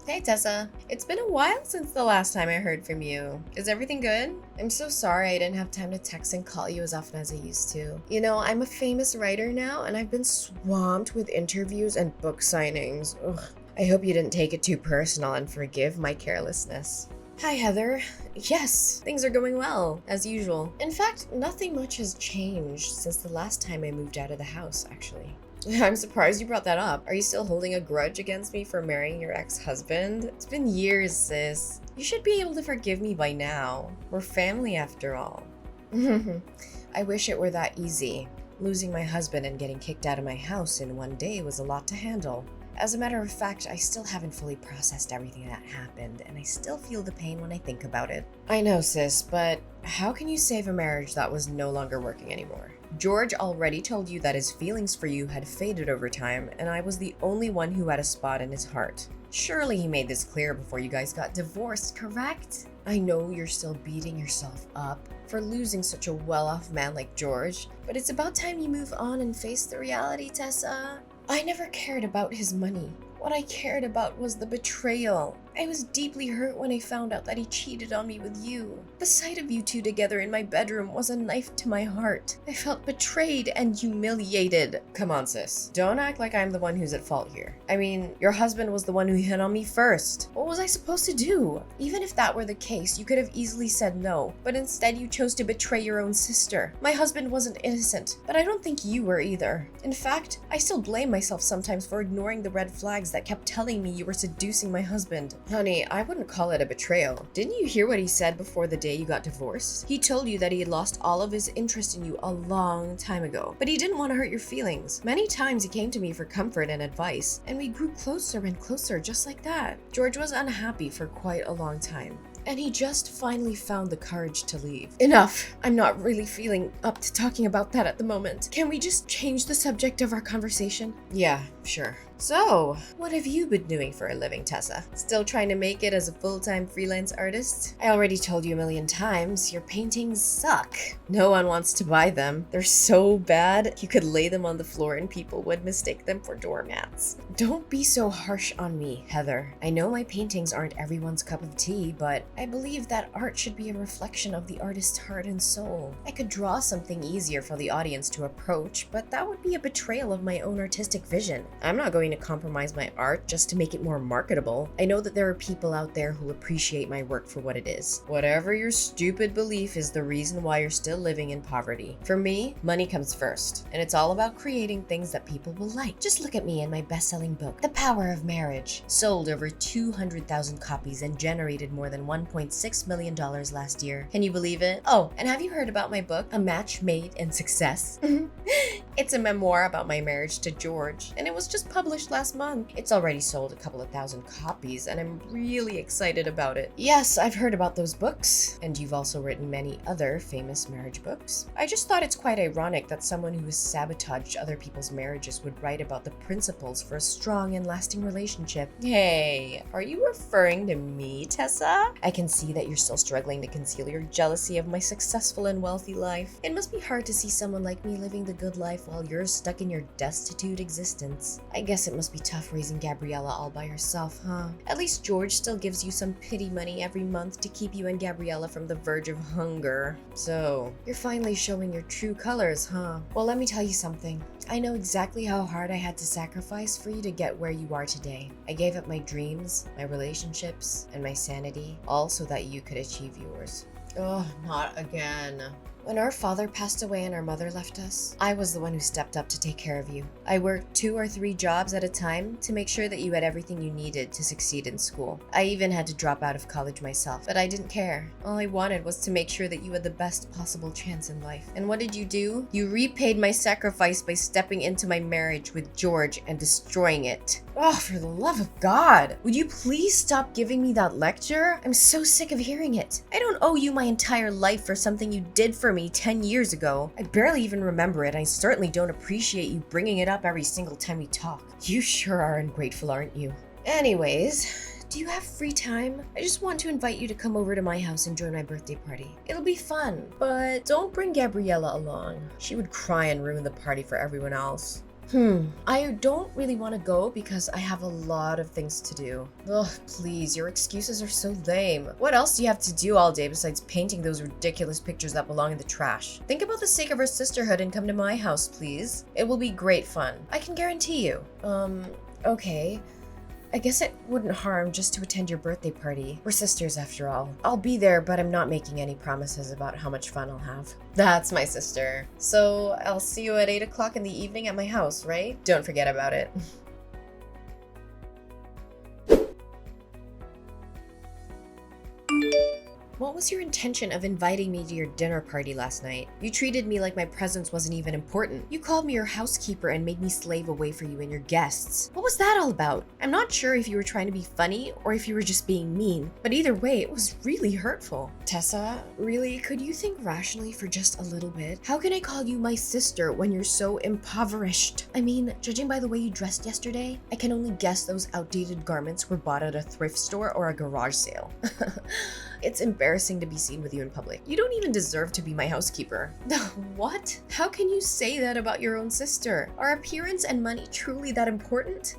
Hey Tessa, it's been a while since the last time I heard from you. Is everything good? I'm so sorry I didn't have time to text and call you as often as I used to. You know, I'm a famous writer now and I've been swamped with interviews and book signings. Ugh. I hope you didn't take it too personal and forgive my carelessness. Hi Heather. Yes, things are going well, as usual. In fact, nothing much has changed since the last time I moved out of the house, actually. I'm surprised you brought that up. Are you still holding a grudge against me for marrying your ex-husband? It's been years, sis. You should be able to forgive me by now. We're family after all. I wish it were that easy. Losing my husband and getting kicked out of my house in one day was a lot to handle. As a matter of fact, I still haven't fully processed everything that happened, and I still feel the pain when I think about it. I know, sis, but how can you save a marriage that was no longer working anymore? George already told you that his feelings for you had faded over time, and I was the only one who had a spot in his heart. Surely he made this clear before you guys got divorced, correct? I know you're still beating yourself up for losing such a well-off man like George, but it's about time you move on and face the reality, Tessa. I never cared about his money. What I cared about was the betrayal. I was deeply hurt when I found out that he cheated on me with you. The sight of you two together in my bedroom was a knife to my heart. I felt betrayed and humiliated. Come on, sis. Don't act like I'm the one who's at fault here. I mean, your husband was the one who hit on me first. What was I supposed to do? Even if that were the case, you could have easily said no, but instead you chose to betray your own sister. My husband wasn't innocent, but I don't think you were either. In fact, I still blame myself sometimes for ignoring the red flags that kept telling me you were seducing my husband. Honey, I wouldn't call it a betrayal. Didn't you hear what he said before the day you got divorced? He told you that he had lost all of his interest in you a long time ago, but he didn't want to hurt your feelings. Many times he came to me for comfort and advice, and we grew closer and closer just like that. George was unhappy for quite a long time, and he just finally found the courage to leave. Enough! I'm not really feeling up to talking about that at the moment. Can we just change the subject of our conversation? Yeah, sure. So, what have you been doing for a living, Tessa? Still trying to make it as a full-time freelance artist? I already told you a million times, your paintings suck. No one wants to buy them. They're so bad, you could lay them on the floor and people would mistake them for doormats. Don't be so harsh on me, Heather. I know my paintings aren't everyone's cup of tea, but I believe that art should be a reflection of the artist's heart and soul. I could draw something easier for the audience to approach, but that would be a betrayal of my own artistic vision. I'm not going to compromise my art just to make it more marketable. I know that there are people out there who appreciate my work for what it is. Whatever your stupid belief is the reason why you're still living in poverty. For me, money comes first, and it's all about creating things that people will like. Just look at me and my best-selling book, The Power of Marriage. Sold over 200,000 copies and generated more than $1.6 million last year. Can you believe it? Oh, and have you heard about my book, A Match Made in Success? It's a memoir about my marriage to George, and it was just published last month. It's already sold a couple of thousand copies, and I'm really excited about it. Yes, I've heard about those books, and you've also written many other famous marriage books. I just thought it's quite ironic that someone who has sabotaged other people's marriages would write about the principles for a strong and lasting relationship. Hey, are you referring to me, Tessa? I can see that you're still struggling to conceal your jealousy of my successful and wealthy life. It must be hard to see someone like me living the good life while you're stuck in your destitute existence. I guess it must be tough raising Gabriella all by herself, huh? At least George still gives you some pity money every month to keep you and Gabriella from the verge of hunger. So, you're finally showing your true colors, huh? Well, let me tell you something. I know exactly how hard I had to sacrifice for you to get where you are today. I gave up my dreams, my relationships, and my sanity, all so that you could achieve yours. Oh, not again. When our father passed away and our mother left us, I was the one who stepped up to take care of you. I worked 2 or 3 jobs at a time to make sure that you had everything you needed to succeed in school. I even had to drop out of college myself, but I didn't care. All I wanted was to make sure that you had the best possible chance in life. And what did you do? You repaid my sacrifice by stepping into my marriage with George and destroying it. Oh, for the love of God! Would you please stop giving me that lecture? I'm so sick of hearing it. I don't owe you my entire life for something you did for me 10 years ago. I barely even remember it. I certainly don't appreciate you bringing it up every single time we talk. You sure are ungrateful, aren't you? Anyways, do you have free time? I just want to invite you to come over to my house and join my birthday party. It'll be fun, but don't bring Gabriella along. She would cry and ruin the party for everyone else. I don't really want to go because I have a lot of things to do. Ugh, please, your excuses are so lame. What else do you have to do all day besides painting those ridiculous pictures that belong in the trash? Think about the sake of our sisterhood and come to my house, please. It will be great fun. I can guarantee you. Okay. I guess it wouldn't harm just to attend your birthday party. We're sisters after all. I'll be there, but I'm not making any promises about how much fun I'll have. That's my sister. So I'll see you at 8 o'clock in the evening at my house, right? Don't forget about it. What was your intention of inviting me to your dinner party last night? You treated me like my presence wasn't even important. You called me your housekeeper and made me slave away for you and your guests. What was that all about? I'm not sure if you were trying to be funny or if you were just being mean, but either way, it was really hurtful. Tessa, really, could you think rationally for just a little bit? How can I call you my sister when you're so impoverished? I mean, judging by the way you dressed yesterday, I can only guess those outdated garments were bought at a thrift store or a garage sale. It's embarrassing to be seen with you in public. You don't even deserve to be my housekeeper. What? How can you say that about your own sister? Are appearance and money truly that important?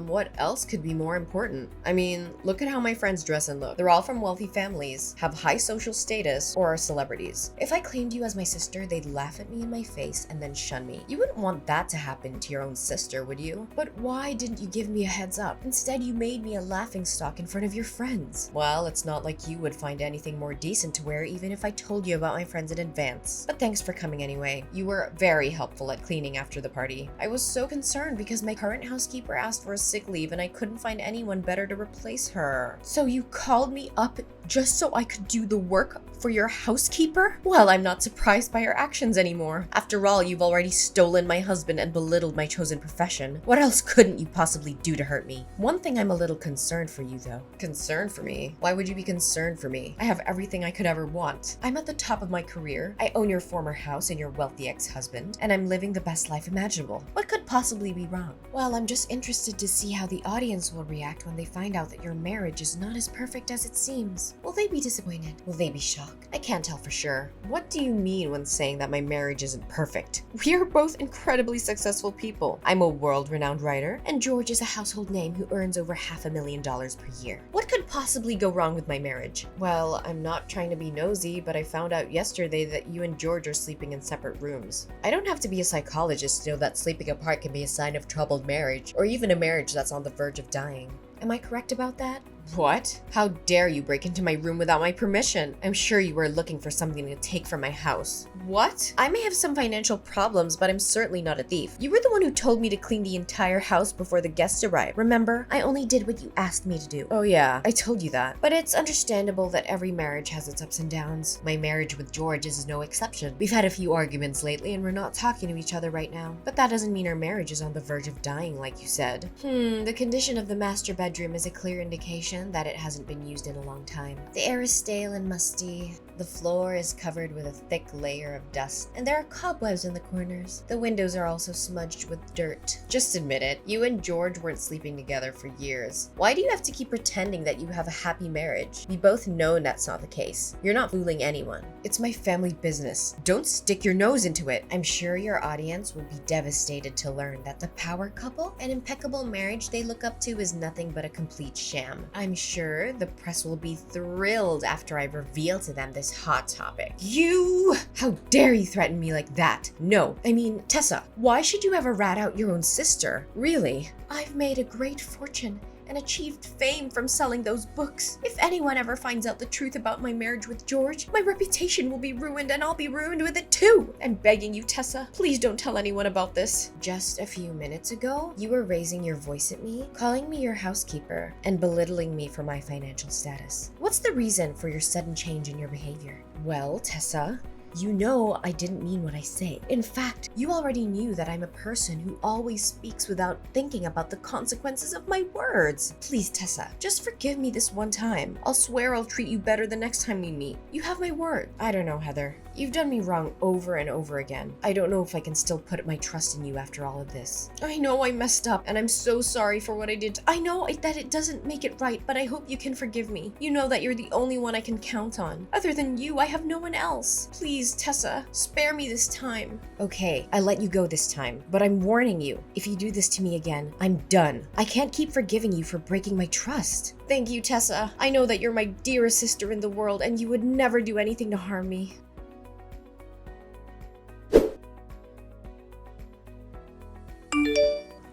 What else could be more important? I mean, look at how my friends dress and look. They're all from wealthy families, have high social status, or are celebrities. If I claimed you as my sister, they'd laugh at me in my face and then shun me. You wouldn't want that to happen to your own sister, would you? But why didn't you give me a heads up? Instead, you made me a laughingstock in front of your friends. Well, it's not like you would find anything more decent to wear even if I told you about my friends in advance. But thanks for coming anyway. You were very helpful at cleaning after the party. I was so concerned because my current housekeeper asked for a sick leave and I couldn't find anyone better to replace her. So you called me up just so I could do the work for your housekeeper? Well, I'm not surprised by your actions anymore. After all, you've already stolen my husband and belittled my chosen profession. What else couldn't you possibly do to hurt me? One thing I'm a little concerned for you though. Concerned for me? Why would you be concerned for me? I have everything I could ever want. I'm at the top of my career. I own your former house and your wealthy ex-husband, and I'm living the best life imaginable. What could possibly be wrong? Well, I'm just interested to see how the audience will react when they find out that your marriage is not as perfect as it seems. Will they be disappointed? Will they be shocked? I can't tell for sure. What do you mean when saying that my marriage isn't perfect? We are both incredibly successful people. I'm a world-renowned writer, and George is a household name who earns over $500,000 per year. What could possibly go wrong with my marriage? Well, I'm not trying to be nosy, but I found out yesterday that you and George are sleeping in separate rooms. I don't have to be a psychologist to know that sleeping apart can be a sign of troubled marriage, or even a marriage that's on the verge of dying. Am I correct about that? What? How dare you break into my room without my permission? I'm sure you were looking for something to take from my house. What? I may have some financial problems, but I'm certainly not a thief. You were the one who told me to clean the entire house before the guests arrived. Remember? I only did what you asked me to do. Oh yeah, I told you that. But it's understandable that every marriage has its ups and downs. My marriage with George is no exception. We've had a few arguments lately and we're not talking to each other right now. But that doesn't mean our marriage is on the verge of dying like you said. The condition of the master bedroom is a clear indication that it hasn't been used in a long time. The air is stale and musty. The floor is covered with a thick layer of dust, and there are cobwebs in the corners. The windows are also smudged with dirt. Just admit it, you and George weren't sleeping together for years. Why do you have to keep pretending that you have a happy marriage? We both know that's not the case. You're not fooling anyone. It's my family business. Don't stick your nose into it. I'm sure your audience will be devastated to learn that the power couple, an impeccable marriage they look up to, is nothing but a complete sham. I'm sure the press will be thrilled after I reveal to them this hot topic. You! How dare you threaten me like that? No, I mean, Tessa, why should you ever rat out your own sister? Really? I've made a great fortune and achieved fame from selling those books. If anyone ever finds out the truth about my marriage with George, my reputation will be ruined and I'll be ruined with it too. I'm begging you, Tessa, please don't tell anyone about this. Just a few minutes ago, you were raising your voice at me, calling me your housekeeper, and belittling me for my financial status. What's the reason for your sudden change in your behavior? Well, Tessa, you know I didn't mean what I say. In fact, you already knew that I'm a person who always speaks without thinking about the consequences of my words. Please, Tessa, just forgive me this one time. I'll swear I'll treat you better the next time we meet. You have my word. I don't know, Heather. You've done me wrong over and over again. I don't know if I can still put my trust in you after all of this. I know I messed up, and I'm so sorry for what I did. I know that it doesn't make it right, but I hope you can forgive me. You know that you're the only one I can count on. Other than you, I have no one else. Please, Please, Tessa, spare me this time. Okay, I let you go this time, but I'm warning you. If you do this to me again, I'm done. I can't keep forgiving you for breaking my trust. Thank you, Tessa. I know that you're my dearest sister in the world and you would never do anything to harm me.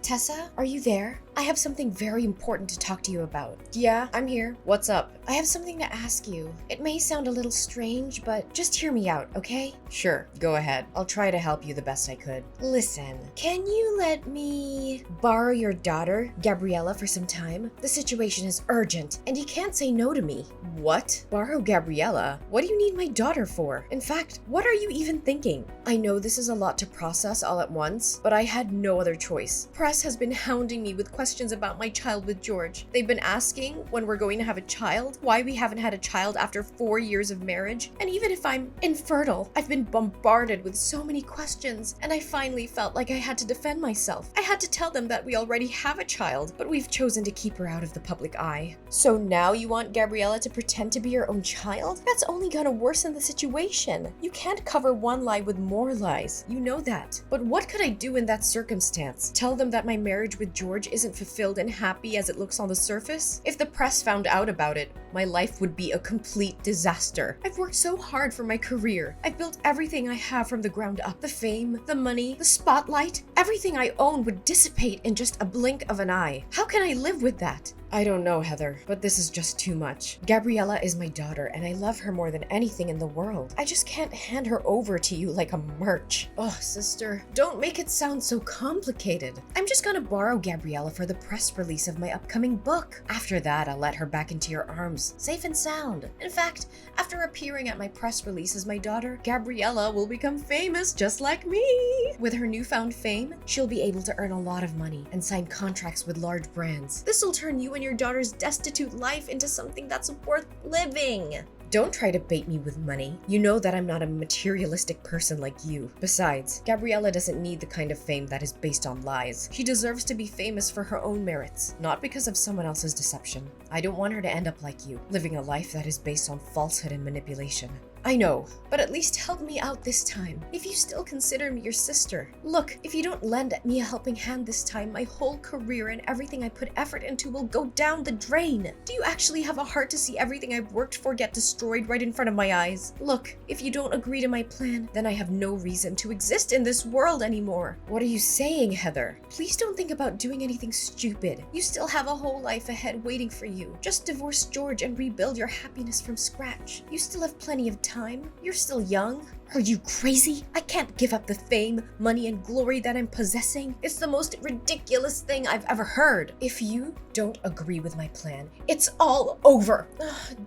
Tessa, are you there? I have something very important to talk to you about. Yeah, I'm here. What's up? I have something to ask you. It may sound a little strange, but just hear me out, okay? Sure, go ahead. I'll try to help you the best I could. Listen, can you let me borrow your daughter, Gabriella, for some time? The situation is urgent, and you can't say no to me. What? Borrow Gabriella? What do you need my daughter for? In fact, what are you even thinking? I know this is a lot to process all at once, but I had no other choice. Press has been hounding me with questions about my child with George. They've been asking when we're going to have a child, why we haven't had a child after 4 years of marriage, and even if I'm infertile. I've been bombarded with so many questions, and I finally felt like I had to defend myself. I had to tell them that we already have a child, but we've chosen to keep her out of the public eye. So now you want Gabriella to pretend to be your own child? That's only gonna worsen the situation. You can't cover one lie with more lies. You know that. But what could I do in that circumstance? Tell them that my marriage with George isn't fulfilled and happy as it looks on the surface? If the press found out about it, my life would be a complete disaster. I've worked so hard for my career. I've built everything I have from the ground up. The fame, the money, the spotlight, everything I own would dissipate in just a blink of an eye. How can I live with that? I don't know, Heather, but this is just too much. Gabriella is my daughter, and I love her more than anything in the world. I just can't hand her over to you like a merch. Oh, sister, don't make it sound so complicated. I'm just gonna borrow Gabriella for the press release of my upcoming book. After that, I'll let her back into your arms, safe and sound. In fact, after appearing at my press release as my daughter, Gabriella will become famous just like me. With her newfound fame, she'll be able to earn a lot of money and sign contracts with large brands. This'll turn you and your daughter's destitute life into something that's worth living. Don't try to bait me with money. You know that I'm not a materialistic person like you. Besides, Gabriella doesn't need the kind of fame that is based on lies. She deserves to be famous for her own merits, not because of someone else's deception. I don't want her to end up like you, living a life that is based on falsehood and manipulation. I know, but at least help me out this time, if you still consider me your sister. Look, if you don't lend me a helping hand this time, my whole career and everything I put effort into will go down the drain. Do you actually have a heart to see everything I've worked for get destroyed right in front of my eyes? Look, if you don't agree to my plan, then I have no reason to exist in this world anymore. What are you saying, Heather? Please don't think about doing anything stupid. You still have a whole life ahead waiting for you. Just divorce George and rebuild your happiness from scratch. You still have plenty of time. You're still young. Are you crazy? I can't give up the fame, money, and glory that I'm possessing. It's the most ridiculous thing I've ever heard. If you don't agree with my plan, it's all over.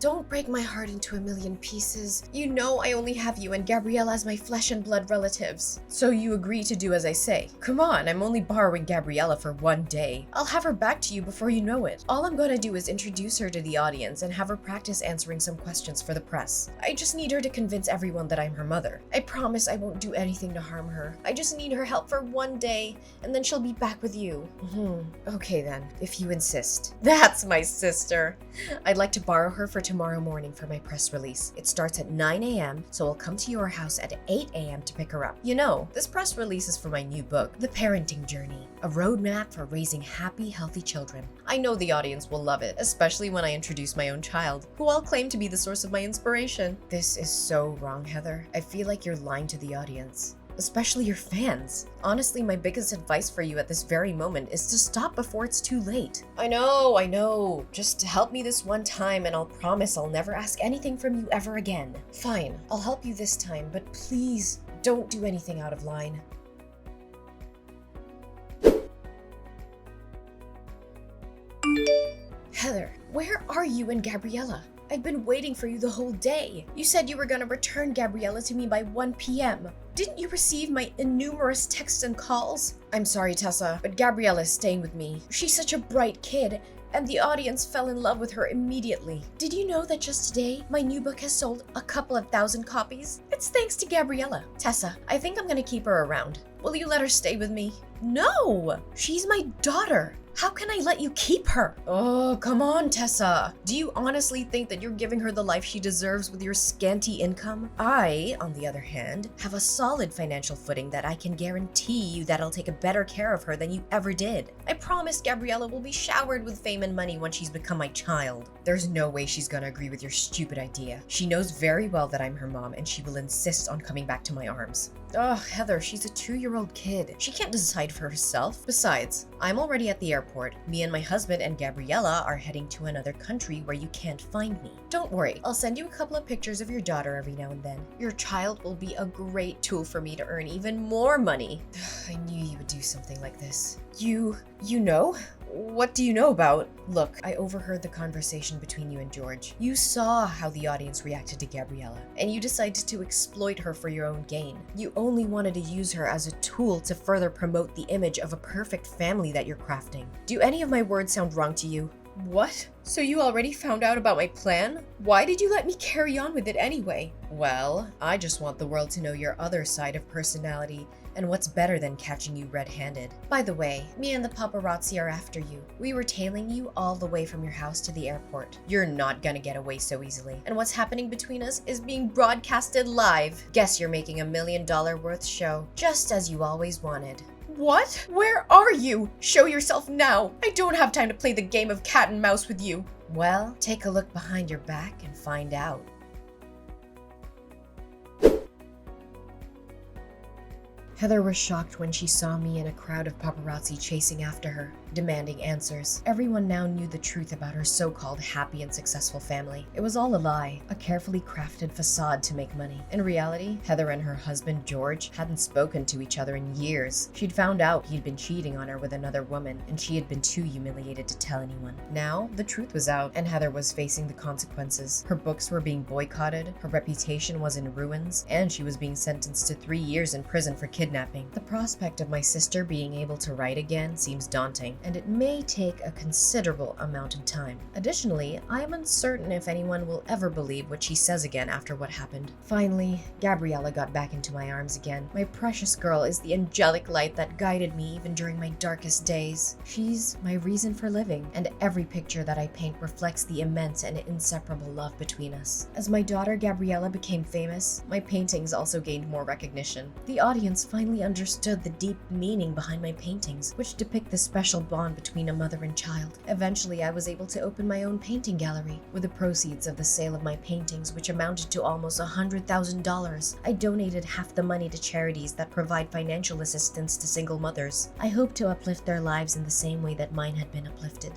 Don't break my heart into a million pieces. You know I only have you and Gabriella as my flesh and blood relatives. So you agree to do as I say. Come on, I'm only borrowing Gabriella for 1 day. I'll have her back to you before you know it. All I'm gonna do is introduce her to the audience and have her practice answering some questions for the press. I just need her to convince everyone that I'm her mother. I promise I won't do anything to harm her. I just need her help for 1 day, and then she'll be back with you. Okay then, if you insist. That's my sister. I'd like to borrow her for tomorrow morning for my press release. It starts at 9 a.m., so I'll come to your house at 8 a.m. to pick her up. You know, this press release is for my new book, The Parenting Journey, a roadmap for raising happy, healthy children. I know the audience will love it, especially when I introduce my own child, who I'll claim to be the source of my inspiration. This is so wrong, Heather. I feel like you're lying to the audience, especially your fans. Honestly, my biggest advice for you at this very moment is to stop before it's too late. I know. Just help me this one time and I'll promise I'll never ask anything from you ever again. Fine, I'll help you this time, but please don't do anything out of line. Heather, where are you and Gabriella? I've been waiting for you the whole day. You said you were gonna return Gabriella to me by 1 p.m. Didn't you receive my innumerous texts and calls? I'm sorry, Tessa, but Gabriella is staying with me. She's such a bright kid, and the audience fell in love with her immediately. Did you know that just today, my new book has sold a couple of thousand copies? It's thanks to Gabriella. Tessa, I think I'm gonna keep her around. Will you let her stay with me? No! She's my daughter. How can I let you keep her? Oh, come on, Tessa. Do you honestly think that you're giving her the life she deserves with your scanty income? I, on the other hand, have a solid financial footing that I can guarantee you that I'll take a better care of her than you ever did. I promise Gabriella will be showered with fame and money when she's become my child. There's no way she's gonna agree with your stupid idea. She knows very well that I'm her mom and she will insist on coming back to my arms. Ugh, Heather, she's a 2-year-old kid. She can't decide for herself. Besides, I'm already at the airport. Me and my husband and Gabriella are heading to another country where you can't find me. Don't worry, I'll send you a couple of pictures of your daughter every now and then. Your child will be a great tool for me to earn even more money. I knew you would do something like this. You know? What do you know about? Look, I overheard the conversation between you and George. You saw how the audience reacted to Gabriella, and you decided to exploit her for your own gain. You only wanted to use her as a tool to further promote the image of a perfect family that you're crafting. Do any of my words sound wrong to you? What? So you already found out about my plan? Why did you let me carry on with it anyway? Well, I just want the world to know your other side of personality, and what's better than catching you red-handed? By the way, me and the paparazzi are after you. We were tailing you all the way from your house to the airport. You're not gonna get away so easily. And what's happening between us is being broadcasted live. Guess you're making $1 million worth show, just as you always wanted. What? Where are you? Show yourself now. I don't have time to play the game of cat and mouse with you. Well, take a look behind your back and find out. Heather was shocked when she saw me in a crowd of paparazzi chasing after her, demanding answers. Everyone now knew the truth about her so-called happy and successful family. It was all a lie, a carefully crafted facade to make money. In reality, Heather and her husband George hadn't spoken to each other in years. She'd found out he'd been cheating on her with another woman, and she had been too humiliated to tell anyone. Now, the truth was out, and Heather was facing the consequences. Her books were being boycotted, her reputation was in ruins, and she was being sentenced to 3 years in prison for kidnapping. The prospect of my sister being able to write again seems daunting, and it may take a considerable amount of time. Additionally, I am uncertain if anyone will ever believe what she says again after what happened. Finally, Gabriella got back into my arms again. My precious girl is the angelic light that guided me even during my darkest days. She's my reason for living, and every picture that I paint reflects the immense and inseparable love between us. As my daughter Gabriella became famous, my paintings also gained more recognition. The audience finally understood the deep meaning behind my paintings, which depict the special bond between a mother and child. Eventually, I was able to open my own painting gallery. With the proceeds of the sale of my paintings, which amounted to almost $100,000, I donated half the money to charities that provide financial assistance to single mothers. I hope to uplift their lives in the same way that mine had been uplifted.